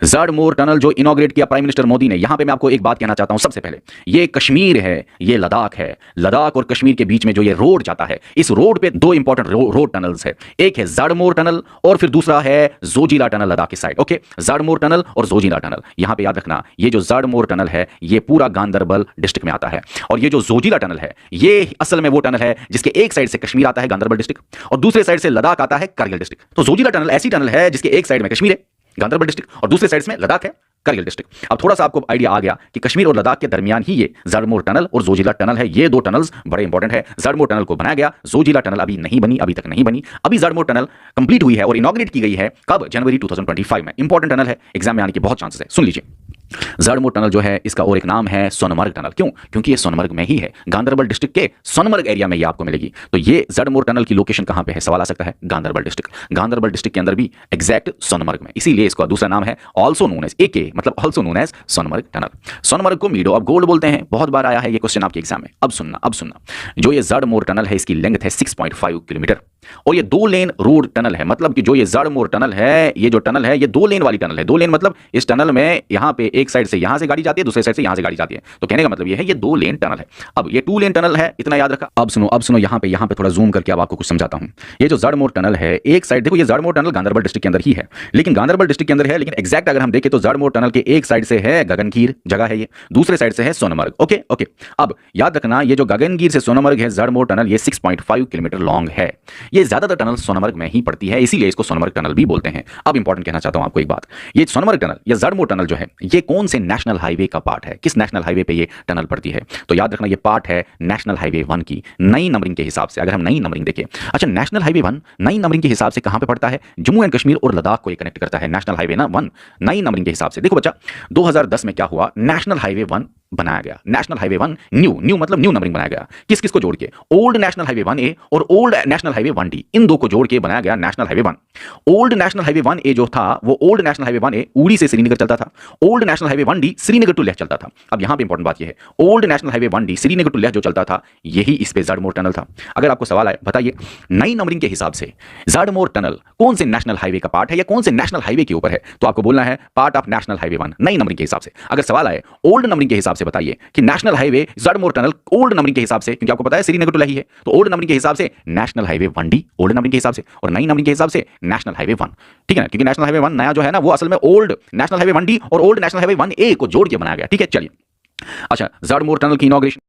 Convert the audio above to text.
ज़ाडमोर tunnel जो inaugurate किया prime minister Modi ने, यहां पे मैं आपको एक बात कहना चाहता हूं सबसे पहले, ये कश्मीर है, ये लद्दाख है। लद्दाख और कश्मीर के बीच में जो ये रोड जाता है, इस रोड पे दो इंपॉर्टेंट रोड टनल्स है। एक है ज़ाडमोर टनल और फिर दूसरा है जोजिला टनल लद्दाख की साइड। ओके, ज़ाडमोर टनल और जोजिला टनल। यहां पे याद रखना, ये जो ज़ाडमोर टनल है ये पूरा गांदरबल डिस्ट्रिक्ट में आता है, और ये जो जोजिला टनल है ये असल में वो टनल है जिसके एक साइड से कश्मीर आता है गांदरबल डिस्ट्रिक्ट और दूसरे साइड से लद्दाख आता है कारगिल डिस्ट्रिक्ट। तो जोजिला टनल ऐसी टनल है जिसके एक साइड में कश्मीर है गांदरबल डिस्ट्रिक्ट और दूसरे साइड में लद्दाख है कारगिल डिस्ट्रिक्ट। अब थोड़ा सा आपको आइडिया आ गया कि कश्मीर और लद्दाख के दरमियान ही ये ज़ाडमोर टनल और जोजिला टनल है। ये दो टनल्स बड़े इंपॉर्टेंट है। ज़ाडमोर टनल को बनाया गया, जोजिला टनल अभी नहीं बनी, अभी तक नहीं बनी। अभी ज़ाडमोर टनल कंप्लीट हुई है और इनॉग्रेट की गई है कब? जनवरी 2025 में। इंपॉर्टेंट टनल है, एग्जाम में आने के बहुत चांसेस है। सुन लीजिए, ज़ाडमोर टनल जो है इसका और एक नाम है सोनमर्ग टनल। क्यों? क्योंकि ये सोनमर्ग में ही है, गांदरबल डिस्ट्रिक्ट के सोनमर्ग एरिया में ये आपको मिलेगी। तो ये ज़ाडमोर टनल की लोकेशन कहां पे है? सवाल आ सकता है, गांदरबल डिस्ट्रिक्ट। गांदरबल डिस्ट्रिक्ट के अंदर भी एग्जैक्ट सोनमर्ग में, इसीलिए इसका दूसरा नाम है ऑल्सो नोन एज एके, मतलब also known as Sonmarg tunnel. Sonmarg को मीडो ऑफ गोल्ड बोलते हैं। बहुत बार आया है ये क्वेश्चन आपके एग्जाम में। अब सुनना, जो ये ज़ाडमोर टनल है इसकी लेंथ है 6.5 किलोमीटर और ये 2 लेन रोड टनल है। मतलब कि जो ये ज़ाडमोर टनल है, ये जो टनल है ये 2 लेन वाली टनल है। 2 लेन मतलब इस टनल में यहां पे एक साइड से यहां से गाड़ी जाती है, दूसरे साइड से यहां से गाड़ी जाती है। तो कहने का मतलब ये है ये 2 लेन टनल है। अब ये 2 लेन टनल है, इतना याद रखा। अब सुनो यहां पे थोड़ा जूम करके अब आपको कुछ समझाता हूं। ये जो ज़ाडमोर टनल है, एक साइड देखो, ये ज़ाडमोर टनल गांदरबल डिस्ट्रिक्ट के अंदर ही है, लेकिन गांदरबल डिस्ट्रिक्ट के अंदर है, लेकिन एग्जैक्ट अगर हम देखें तो ज़ाडमोर टनल के एक साइड से है गगनगीर जगह है, ये दूसरे साइड से है सोनमर्ग। ओके, अब याद रखना, ये जो गगनगीर से सोनमर्ग है ज़ाडमोर टनल, ये 6.5 किलोमीटर लॉन्ग है। ये ज्यादातर टनल सोनमर्ग में ही पड़ती है, इसीलिए इसको सोनमर्ग टनल भी बोलते हैं। अब इंपॉर्टेंट कहना चाहता हूं आपको एक बात, ये सोनमर्ग टनल या ज़ाडमोर टनल जो है ये कौन से नेशनल हाईवे का पार्ट है? किस नेशनल हाईवे पे ये टनल पड़ती है? तो याद रखना, ये पार्ट है नेशनल हाईवे 1 की नई नंबरिंग के हिसाब से। अगर हम नई नंबरिंग देखें, अच्छा, नेशनल हाईवे 1 नई नंबरिंग के हिसाब से कहां पे पड़ता है? जम्मू एंड कश्मीर और लद्दाख को ये कनेक्ट करता है। नेशनल हाईवे ना 1 नई नंबरिंग के हिसाब से। देखो बच्चा, 2010 में क्या हुआ? नेशनल हाईवे 1 बनाया गया। नेशनल हाईवे 1 न्यू मतलब न्यू नंबरिंग बनाया गया। किस किस को जोड़ के? ओल्ड नेशनल हाईवे 1A और ओल्ड नेशनल हाईवे 1D, इन दो को जोड़ के बनाया गया national highway 1। Old national highway 1A जो था वो ओल्ड नेशनल हाईवे 1A उड़ी से श्रीनगर चलता था। Old national highway 1D Srinagar to Leh चलता था। अब यहां पे इंपॉर्टेंट बात यह है, old national highway 1D Srinagar to Leh जो चलता था, यही इस पे ज़ाडमोर टनल था। अगर आपको सवाल आए, बताइए नई नंबरिंग के हिसाब से ज़ाडमोर टनल कौन से नेशनल हाईवे का पार्ट है या कौन से नेशनल हाईवे के ऊपर है? तो आपको बोलना है पार्ट ऑफ नेशनल हाईवे 1 नई नंबरिंग के हिसाब से। अगर सवाल आए ओल्ड नंबरिंग के हिसाब से, बताइए कि national highway Zadmor tunnel old numbering के हिसाब से, क्योंकि आपको पता है श्रीनगर टू लेह है, तो ओल्ड नंबरिंग के हिसाब से national highway 1D old numbering के हिसाब से और नई नंबरिंग के हिसाब से नेशनल हाईवे 1। ठीक है ना? क्योंकि नेशनल हाईवे 1 नया जो है ना, वो असल में ओल्ड नेशनल हाईवे 1D और ओल्ड नेशनल हाईवे 1A को जोड़ के बनाया गया। ठीक है, चलिए। अच्छा, ज़ाडमोर टनल की इनॉग्रेशन